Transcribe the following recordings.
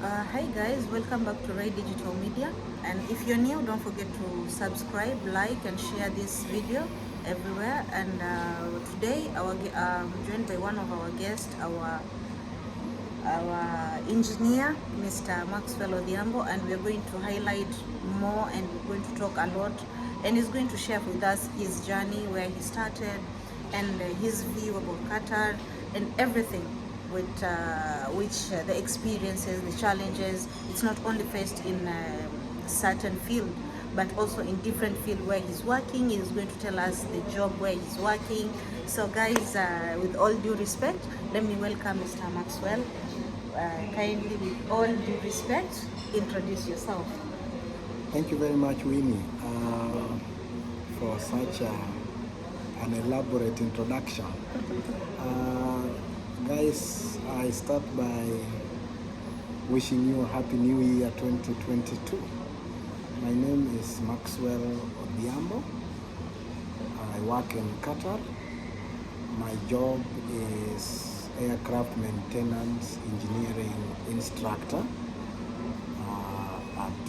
Hi guys, welcome back to Ray Digital Media. And if you're new, don't forget to subscribe, like, and share this video everywhere. And today, I'm joined by one of our guests, our engineer, Mr. Maxwell Odhiambo, and we're going to highlight more, and we're going to talk a lot. And he's going to share with us his journey, where he started, and his view about Qatar, and everything with which the experiences, the challenges. It's not only faced in a certain field, but also in different field where he's working. He's going to tell us the job where he's working. So guys, with all due respect, let me welcome Mr. Maxwell. Kindly, with all due respect, introduce yourself. Thank you very much, Winnie, for such an elaborate introduction. Guys, I start by wishing you a happy new year 2022. My name is Maxwell Odhiambo. I work in Qatar. My job is aircraft maintenance engineering instructor at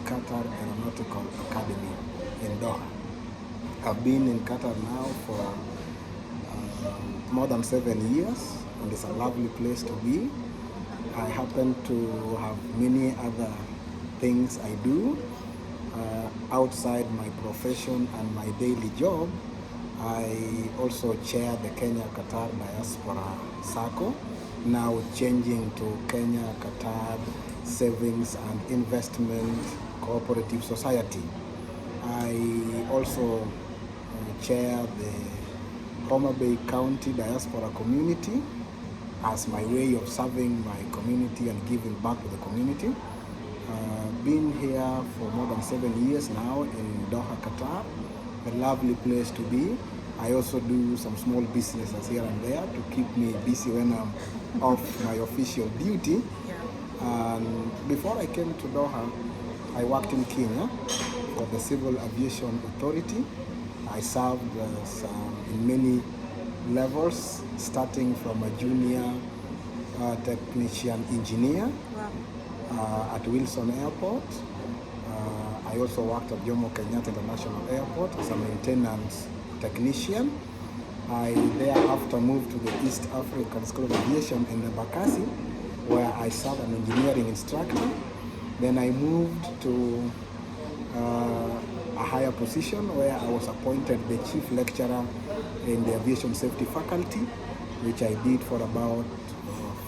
Qatar Aeronautical Academy in Doha. I've been in Qatar now for more than 7 years, and it's a lovely place to be. I happen to have many other things I do outside my profession and my daily job. I also chair the Kenya Qatar Diaspora Circle, now changing to Kenya Qatar Savings and Investment Cooperative Society. I also chair the Homa Bay County Diaspora Community as my way of serving my community and giving back to the community. Been here for more than 7 years now in Doha, Qatar. A lovely place to be. I also do some small businesses here and there to keep me busy when I'm off my official duty. And before I came to Doha, I worked in Kenya for the Civil Aviation Authority. I served in many levels, starting from a junior technician engineer at Wilson Airport. I also worked at Jomo Kenyatta International Airport as a maintenance technician. I thereafter moved to the East African School of Aviation in Bakassi, where I served an engineering instructor. Then I moved to a higher position where I was appointed the chief lecturer in the aviation safety faculty, which I did for about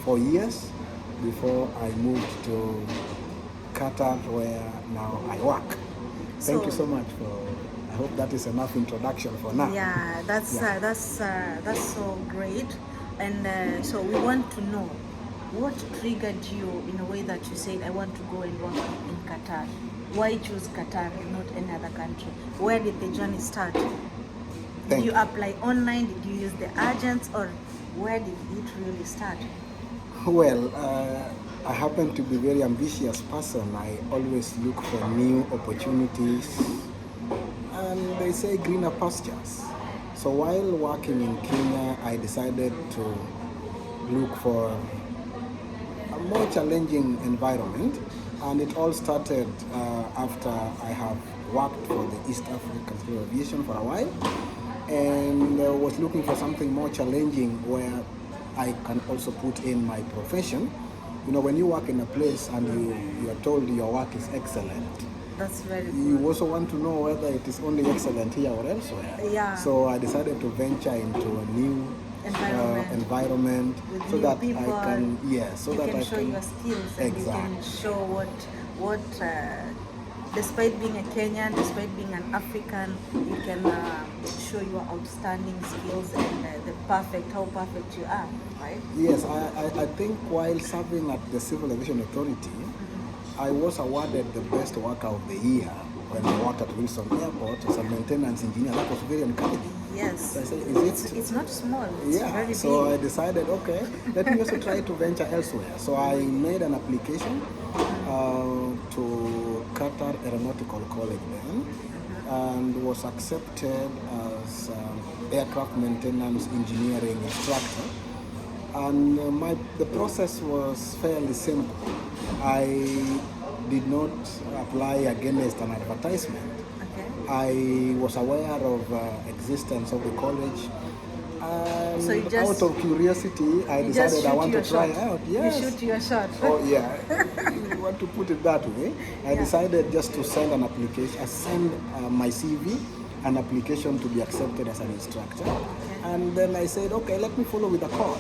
4 years before I moved to Qatar, where now I work. Thank you so much I hope that is enough introduction for now. Yeah, that's so great. And so we want to know what triggered you in a way that you said, I want to go and work in Qatar. Why choose Qatar and not any other country? Where did the journey start? Did you apply online? Did you use the agents? Or where did it really start? Well, I happen to be a very ambitious person. I always look for new opportunities, and they say greener pastures. So while working in Kenya, I decided to look for a more challenging environment, and it all started after I have worked for the East African School of Aviation for a while, and was looking for something more challenging where I can also put in my profession. You know, when you work in a place and you are told your work is excellent, that's very good. You also want to know whether it is only excellent here or elsewhere. Yeah. So I decided to venture into a new environment with so new that people, I can, so you that can I show can your skills, and you can show what despite being a Kenyan, despite being an African, you can show your outstanding skills and how perfect you are, right? Yes, I think while serving at the Civil Aviation Authority, I was awarded the best worker of the year when I worked at Wilson Airport as a maintenance engineer. That was very encouraging. Yes. So I said, it's not small. It's very big. So I decided, okay, let me also try to venture elsewhere. So I made an application to Qatar Aeronautical College then, and was accepted as aircraft maintenance engineering instructor And the process was fairly simple. I did not apply against an advertisement. Okay. I was aware of existence of the college. And So you just, out of curiosity, I decided I want to try out. Yes. You shoot your shot. Oh yeah, you want to put it that way. I decided just to send an application. I send my CV, an application to be accepted as an instructor, and then I said, okay, let me follow with a call.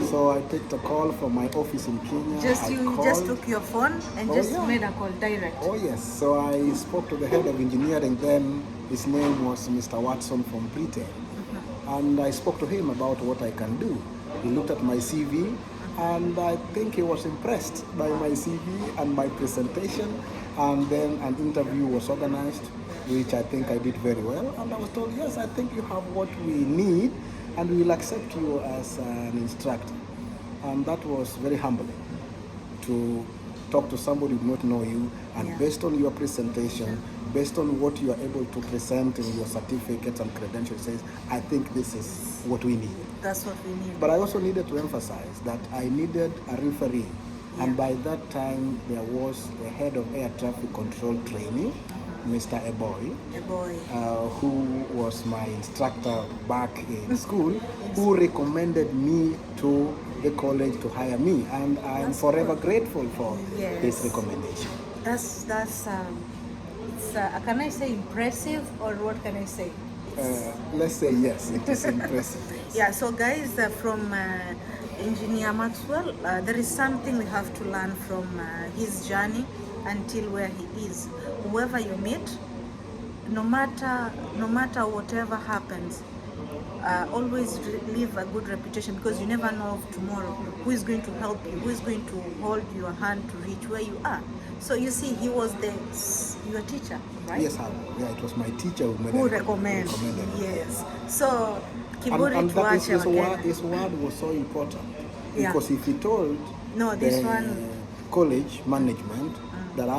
So I picked a call from my office in Kenya. You just took your phone and made a call direct. Oh yes. So I spoke to the head of engineering then. His name was Mr. Watson from Britain. And I spoke to him about what I can do. He looked at my CV, and I think he was impressed by my CV and my presentation. And then an interview was organized, which I think I did very well. And I was told, yes, I think you have what we need, and we will accept you as an instructor. And that was very humbling to talk to somebody who did not know you, and based on your presentation, based on what you are able to present in your certificates and credentials, says, I think this is what we need. That's what we need. But I also needed to emphasize that I needed a referee. And by that time, there was the head of air traffic control training, Mr. Eboy, who was my instructor back in school, who recommended me to the college to hire me, and I'm forever grateful for his recommendation. That's can I say impressive, or what can I say? Let's say yes, it is impressive. Yeah, so guys, from Engineer Maxwell, there is something we have to learn from his journey until where he is. Whoever you meet, no matter whatever happens, always leave a good reputation, because you never know of tomorrow who is going to help you, who is going to hold your hand to reach where you are. So you see, he was your teacher, right? Yes, it was my teacher who recommended. Yes. So Kiburi and that is his word word was so important, because if he told college management that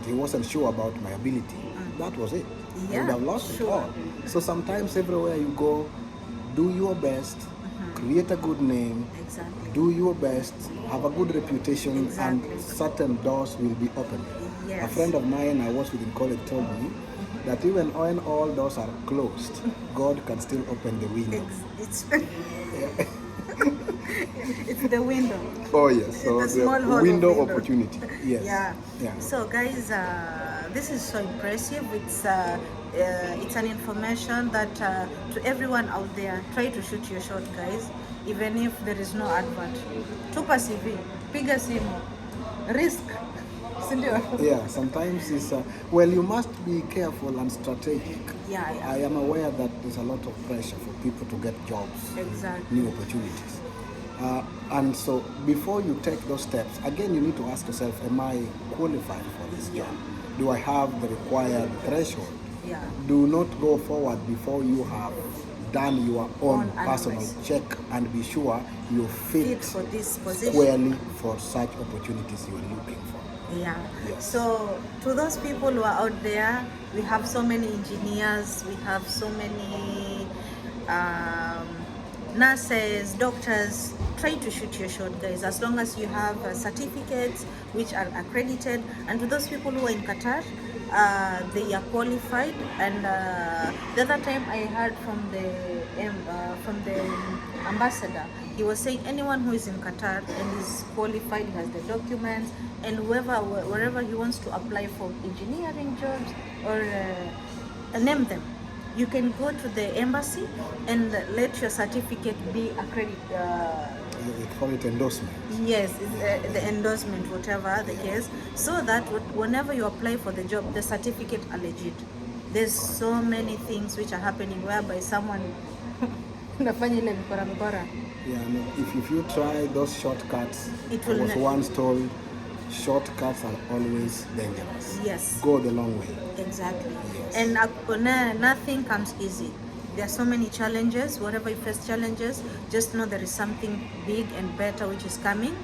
he wasn't sure about my ability, that was it. I would have lost it all. So sometimes everywhere you go, do your best, create a good name, do your best, have a good reputation, and certain doors will be opened. A friend of mine I was with in college told me that even when all doors are closed, God can still open the window. It's the window. Oh yes, so the window opportunity. Yes. Yeah. So guys, this is so impressive. It's an information that to everyone out there, try to shoot your shot, guys. Even if there is no advert, tupa CV, piga simu, risk. Yeah, sometimes it's you must be careful and strategic. I am aware that there's a lot of pressure for people to get jobs, new opportunities. And so before you take those steps, again, you need to ask yourself, am I qualified for this job? Do I have the required threshold? Do not go forward before you have done your own personal check and be sure you fit for this position, squarely for such opportunities you are looking for. So to those people who are out there, we have so many engineers, we have so many nurses, doctors. Try to shoot your shot, guys, as long as you have certificates which are accredited. And to those people who are in Qatar, they are qualified. And the other time I heard from the ambassador, he was saying anyone who is in Qatar and is qualified, has the documents, and wherever he wants to apply for engineering jobs or name them, you can go to the embassy and let your certificate be accredited. They call it endorsement. Yes, the endorsement, whatever the case, so that whenever you apply for the job, the certificate are legit. There's so many things which are happening whereby someone if you try those shortcuts, I was once told, shortcuts are always dangerous. Yes. Go the long way. Exactly. Yes. And nothing comes easy. There are so many challenges. Whatever you face challenges, just know there is something big and better which is coming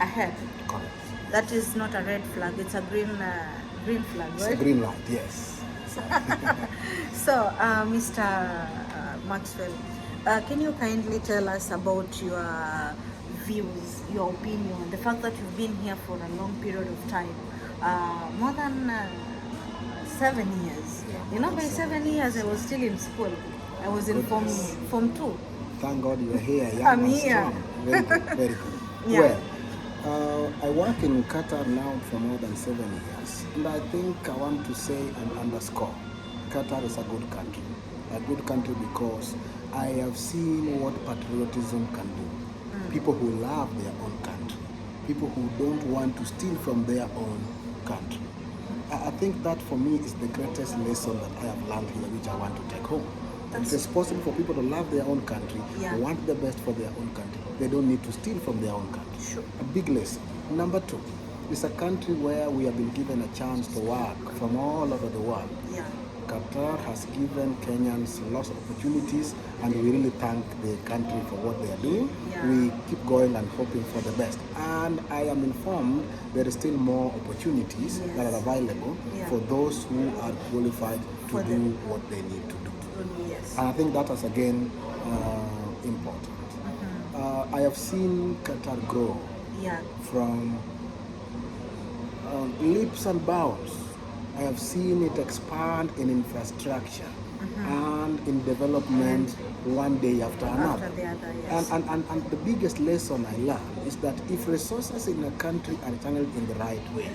ahead. Correct. That is not a red flag. It's a green flag, right? It's a green light, yes. So, Mr. Maxwell, can you kindly tell us about your views, your opinion, the fact that you've been here for a long period of time, more than 7 years. Yeah, You know, by that's 7 years I was still in school. I was in Goodness. form 2. Thank God you're here, young I'm and here. strong. Very good, very good. Yeah. Well, I work in Qatar now for more than 7 years, and I think I want to say and underscore, Qatar is a good country. A good country because I have seen what patriotism can do. People who love their own country, people who don't want to steal from their own country. I think that for me is the greatest lesson that I have learned here, which I want to take home. It is possible for people to love their own country, Yeah. want the best for their own country. They don't need to steal from their own country. Sure. A big lesson. Number 2, it's a country where we have been given a chance to work from all over the world. Yeah. Qatar has given Kenyans lots of opportunities, and we really thank the country for what they are doing. Yeah. We keep going and hoping for the best. And I am informed there is still more opportunities Yes. that are available Yeah. for those who are qualified to For do them. what they need to do. Yes. And I think that is again important. I have seen Qatar grow Yeah. from leaps and bounds. I have seen it expand in infrastructure and in development one day after another. After the other, yes. And the biggest lesson I learned is that if resources in a country are channeled in the right way,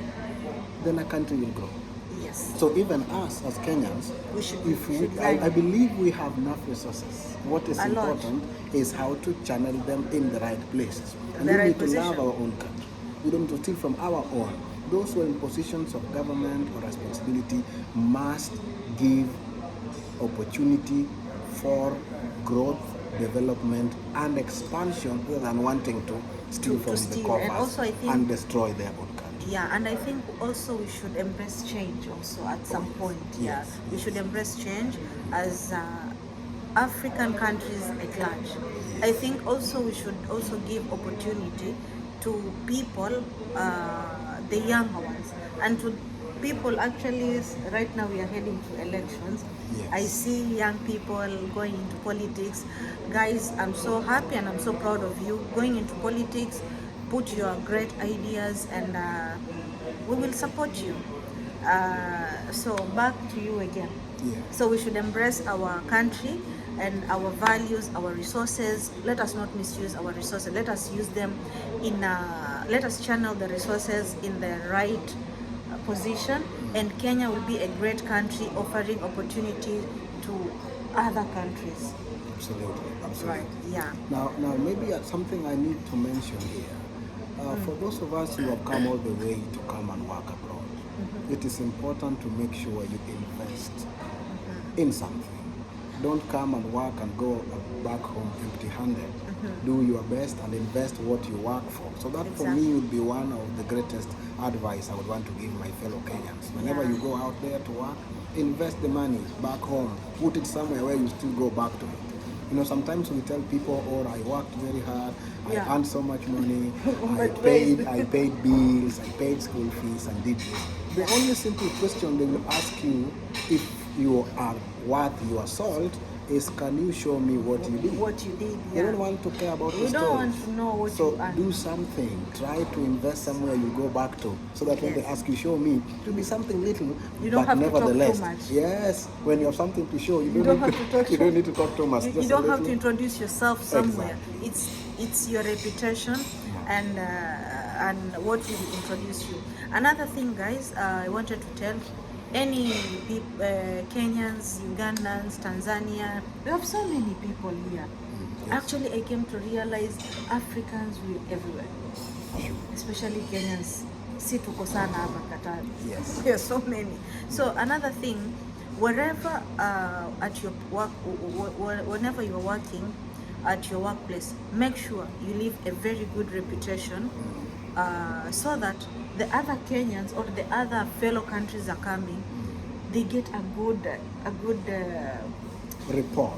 then a country will grow. Yes. So even us as Kenyans, We should- if we we, should I learn. believe we have enough resources. What is A lot. important is how to channel them in the right places. And The we right need to position. love our own country. We don't need to steal from our own. Those who are in positions of government or responsibility must give opportunity for growth, development, and expansion rather than wanting to steal To from the steal. coffers And also I think- and destroy their own country. Yeah, and I think also we should embrace change also at some point. Yeah, Yes. we should embrace change as African countries at large. I think also we should also give opportunity to people, the younger ones, and to people actually. Right now we are heading to elections. Yes. I see young people going into politics. Guys, I'm so happy and I'm so proud of you going into politics. Put your great ideas, and we will support you. So back to you again. Yeah. So we should embrace our country and our values, our resources. Let us not misuse our resources. Let us use them let us channel the resources in the right position, and Kenya will be a great country offering opportunity to other countries. Absolutely, absolutely. Right, yeah. Now, maybe something I need to mention here. For those of us who have come all the way to come and work abroad, it is important to make sure you invest in something. Don't come and work and go back home empty-handed. Do your best and invest what you work for. So that for Exactly. me would be one of the greatest advice I would want to give my fellow Kenyans. Whenever Yeah. you go out there to work, invest the money back home. Put it somewhere where you still go back to it. You know, sometimes we tell people, oh, I worked very hard, Yeah. I earned so much money, I But paid bills, I paid school fees and did this. The only simple question they will ask you if you are worth your salt is, can you show me what you did? What you did, They yeah. don't want to care about We the don't story. want to know what So you earned. do something. Try to invest somewhere you go back to, so that when they Yes. ask you, show me, it will be something little. You don't but have to talk too nevertheless, much. yes, when you have something to show, you don't don't have need to talk you don't need to talk too much. You Just don't a have to little. introduce yourself somewhere. Exactly. It's your reputation and what will introduce you. Another thing, guys, I wanted to tell any people, Kenyans, Ugandans, Tanzania. We have so many people here. Yes. Actually, I came to realize Africans will everywhere, especially Kenyans. Si tuko sana hapa Qatar. Yes. There are so many. So another thing, wherever at your work, whenever you're working at your workplace, make sure you leave a very good reputation, so that the other Kenyans or the other fellow countries are coming, they get a good Report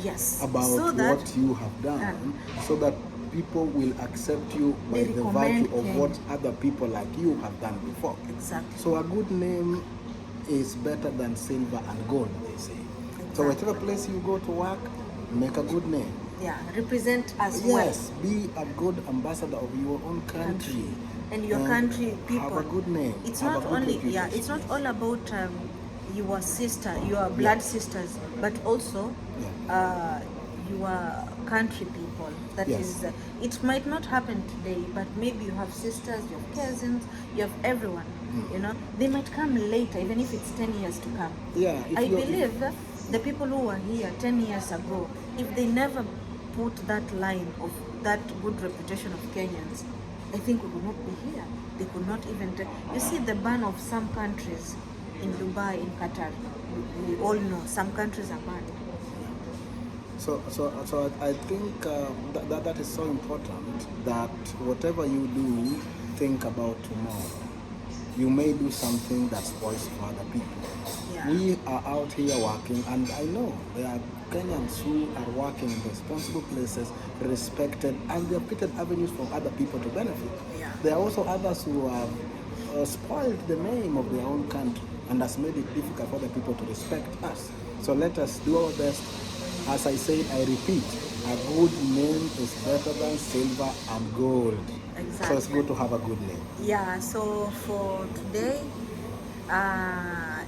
yes, about so that what you have done, so that people will accept you by They the recommend virtue of Kenya. what other people like you have done before. exactly. So a good name is better than silver and gold, they say. So Exactly. whichever place you go to work, make a good name. Yeah, represent us Yes, be a good ambassador of your own country. And your country people. Have a good name. It's have not a good only reputation. it's not all about your sister, your blood sisters, but also your country people. That is, it might not happen today, but maybe you have sisters, you have cousins, you have everyone. You know, they might come later, even if it's 10 years to come. Yeah, I believe the people who were here 10 years ago, if they never put that line of that good reputation of Kenyans, I think we would not be here. They could not even you see the ban of some countries in Dubai, in Qatar. We all know some countries are banned. So I think that is so important, that whatever you do, think about tomorrow. You may do something that spoils for other people. Yeah. We are out here working, and I know there are Kenyans who are working in responsible places, respected, and they have created avenues for other people to benefit. Yeah. There are also others who have spoiled the name of their own country and has made it difficult for other people to respect us. So let us do our best. As I said, I repeat, a good name is better than silver and gold. Exactly. So it's good to have a good name. Yeah, so for today,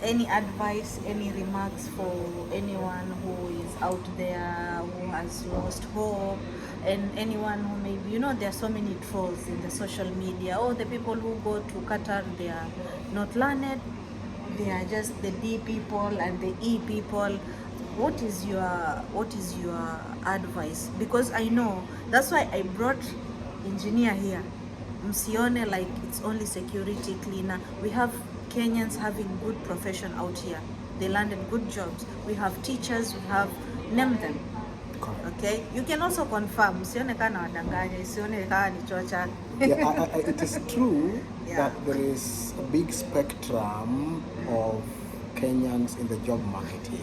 any advice, any remarks for anyone who is out there who has lost hope, and anyone who maybe, you know, there are so many trolls in the social media. Oh, the people who go to Qatar, they are not learned, they are just the D people and the E people. What is your advice? Because I know that's why I brought engineer here. Msione like it's only security cleaner. We have Kenyans having good profession out here. They landed good jobs. We have teachers, we have, name them. Okay, you can also confirm. Msione kana wadanganya, msione kana ni chocha. Yeah, it is true that there is a big spectrum of Kenyans in the job market here.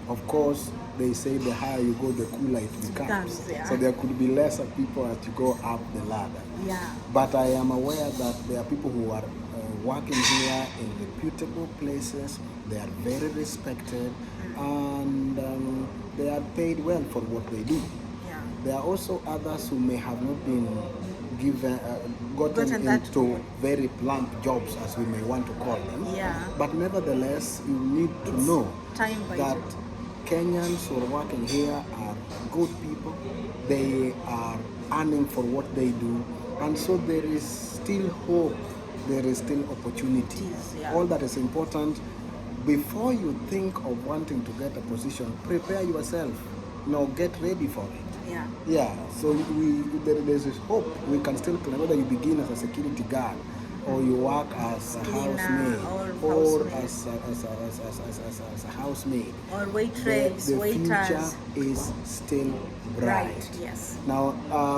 Of course, they say the higher you go, the cooler it becomes. So there could be lesser people as you go up the ladder. Yeah. But I am aware that there are people who are working here in reputable places. They are very respected, and they are paid well for what they do. Yeah. There are also others who may have not been gotten into very plump jobs, as we may want to call them. Yeah. But nevertheless, you need to know that Kenyans who are working here are good people. They are earning for what they do, and so there is still hope. There is still opportunities. Yeah. All that is important. Before you think of wanting to get a position, prepare yourself. Get ready for it. Yeah. Yeah. So there's this hope. We can still plan, whether you begin as a security guard, or you work as a housemaid, or as a housemaid, or waitress, the future is still bright. Yes. Now,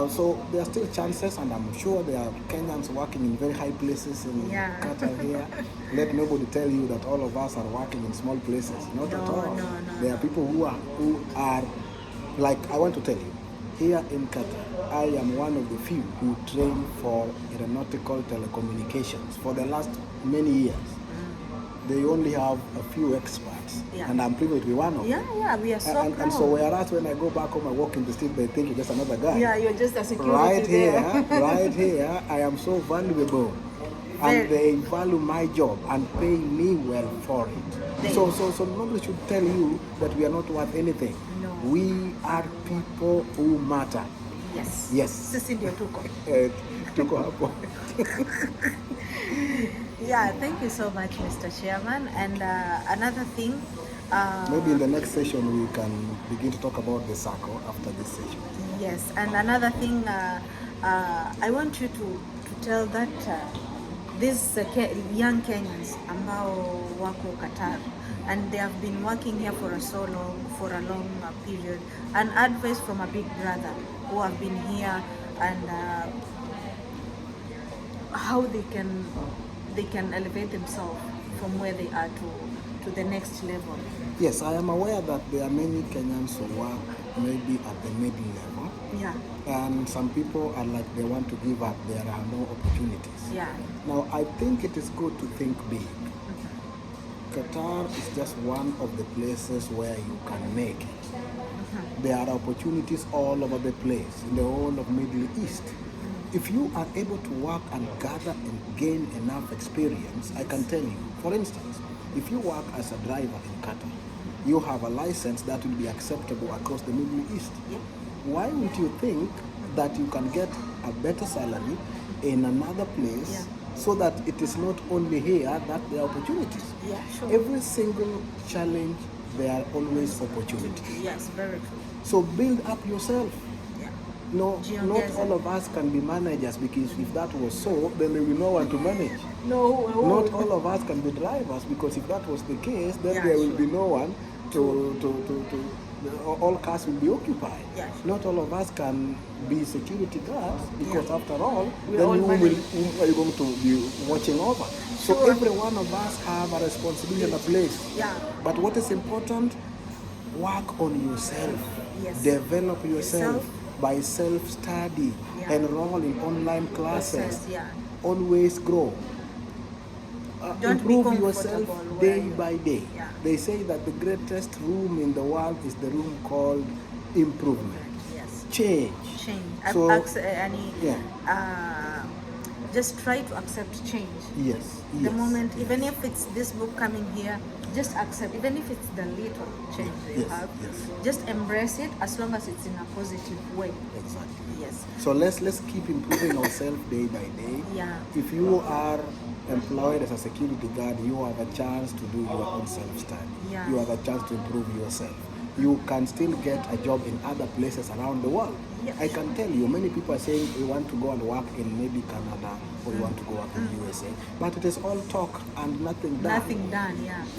so there are still chances, and I'm sure there are Kenyans working in very high places in Qatar here. Let nobody tell you that all of us are working in small places. Not at all. No. There are people who are like, I want to tell you, here in Qatar, I am one of the few who train for aeronautical telecommunications for the last many years. They only have a few experts, and I'm privileged to be one of them. Yeah, we are so proud. And so whereas when I go back home and walk in the street, they think you're just another guy. Yeah, you're just a security right here, I am so valuable. And they value my job and pay me well for it. So nobody should tell you that we are not worth anything. No. We are people who matter. Yes. Sisi ndio tuko. Tuko hapo. Yeah, thank you so much, Mr. Chairman. And another thing, maybe in the next session we can begin to talk about the circle after this session. Yes, and another thing, I want you to tell that these young Kenyans ambao wako Qatar, and they have been working here for a long period, an advice from a big brother who have been here, and how they can elevate themselves from where they are to the next level. Yes, I am aware that there are many Kenyans who work maybe at the middle level. Yeah. And some people are like they want to give up. There are no opportunities. Yeah. Now, I think it is good to think big. Qatar is just one of the places where you can make it. There are opportunities all over the place, in the whole of Middle East. If you are able to work and gather and gain enough experience, I can tell you, for instance, if you work as a driver in Qatar, you have a license that will be acceptable across the Middle East. Why would you think that you can get a better salary in another place so that it is not only here that there are opportunities? Every single challenge, there are always opportunities. Yes, very true. So build up yourself. No, not all of us can be managers, because if that was so, then there will be no one to manage. Not all of us can be drivers, because if that was the case, then there will be no one all cars will be occupied. Not all of us can be security guards, because after all, then whom are you going to be watching over? So every one of us have a responsibility and a place. But what is important, work on yourself. Develop yourself by self-study. Enroll in online classes. Always grow. Improve yourself day by day. They say that the greatest room in the world is the room called improvement. Change. So, just try to accept change. The moment, even if it's this book coming here, just accept, even if it's the little change you have, just embrace it, as long as it's in a positive way. So let's keep improving ourselves day by day. If you are employed as a security guard, you have a chance to do your own self-study. You have a chance to improve yourself. You can still get a job in other places around the world. I can tell you, many people are saying we want to go and work in maybe Canada, or we want to go work in USA, but it is all talk and nothing done.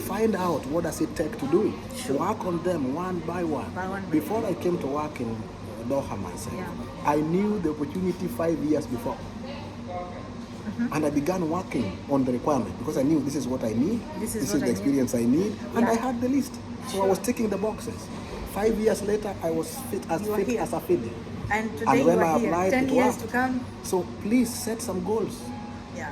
Find out what does it take to do it. Work on them one by one. Before I came to work in Doha myself, I knew the opportunity 5 years before. And I began working on the requirement, because I knew this is what I need, this is the experience I need, and I had the list. So I was ticking the boxes. 5 years later, I was fit as a fiddle. And today when you I are here, applied, 10 years to come. So please set some goals.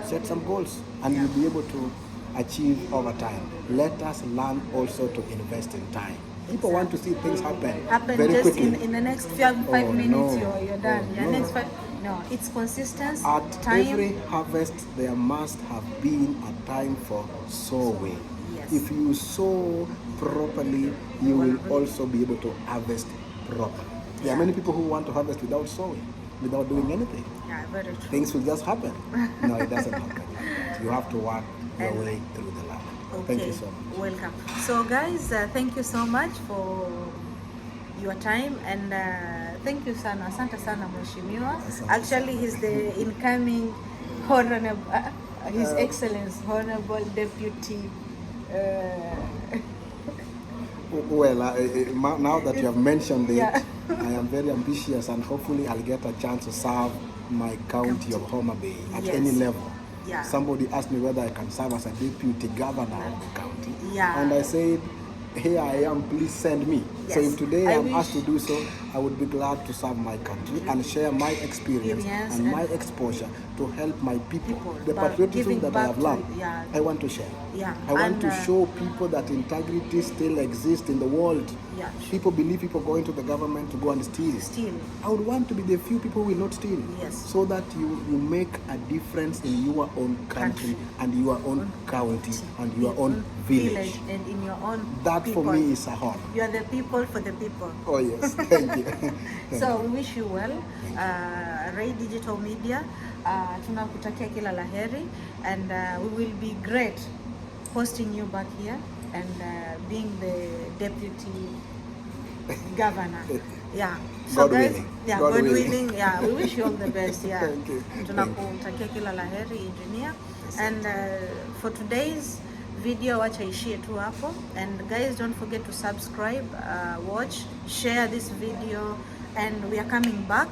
Set some goals, and you'll be able to achieve over time. Let us learn also to invest in time. People want to see things happen very just quickly. In the next 5 minutes, you're done. Next 5. No, it's consistency. At time. every harvest, there must have been a time for sowing. If you sow properly, you will also be able to harvest properly. There are many people who want to harvest without sowing, without doing anything. Very true. Things will just happen. No, it doesn't happen. You have to work your way through the land. Thank you so much. Welcome. So guys, thank you so much for your time, and thank you sana, asante sana mheshimiwa. Actually, he's the incoming honorable, His Excellency Honorable Deputy. Well, now that you have mentioned it, I am very ambitious, and hopefully I'll get a chance to serve my county of Homa Bay at any level. Somebody asked me whether I can serve as a deputy governor of the county, and I said, here I am, please send me. So if today I'm asked to do so, I would be glad to serve my country and share my experience and my exposure to help my people. The patriotism that I have learned, I want to share. I want to show people that integrity still exists in the world. People believe people go into the government to go and steal. I would want to be the few people who will not steal, so that you make a difference in your own country and your own county and your own village and in your own that people. For me is a honor. You are the people for the people. Oh yes, thank you. So we wish you well. Ray Digital Media, tunakutakia kila laheri, and we will be great hosting you back here and being the deputy governor. So God guys, willing. God willing. We wish you all the best. Thank you. Tunakutakia kila laheri, engineer. And for today's video, wacha ishie tu hapo, and guys, don't forget to subscribe, watch, share this video, and we are coming back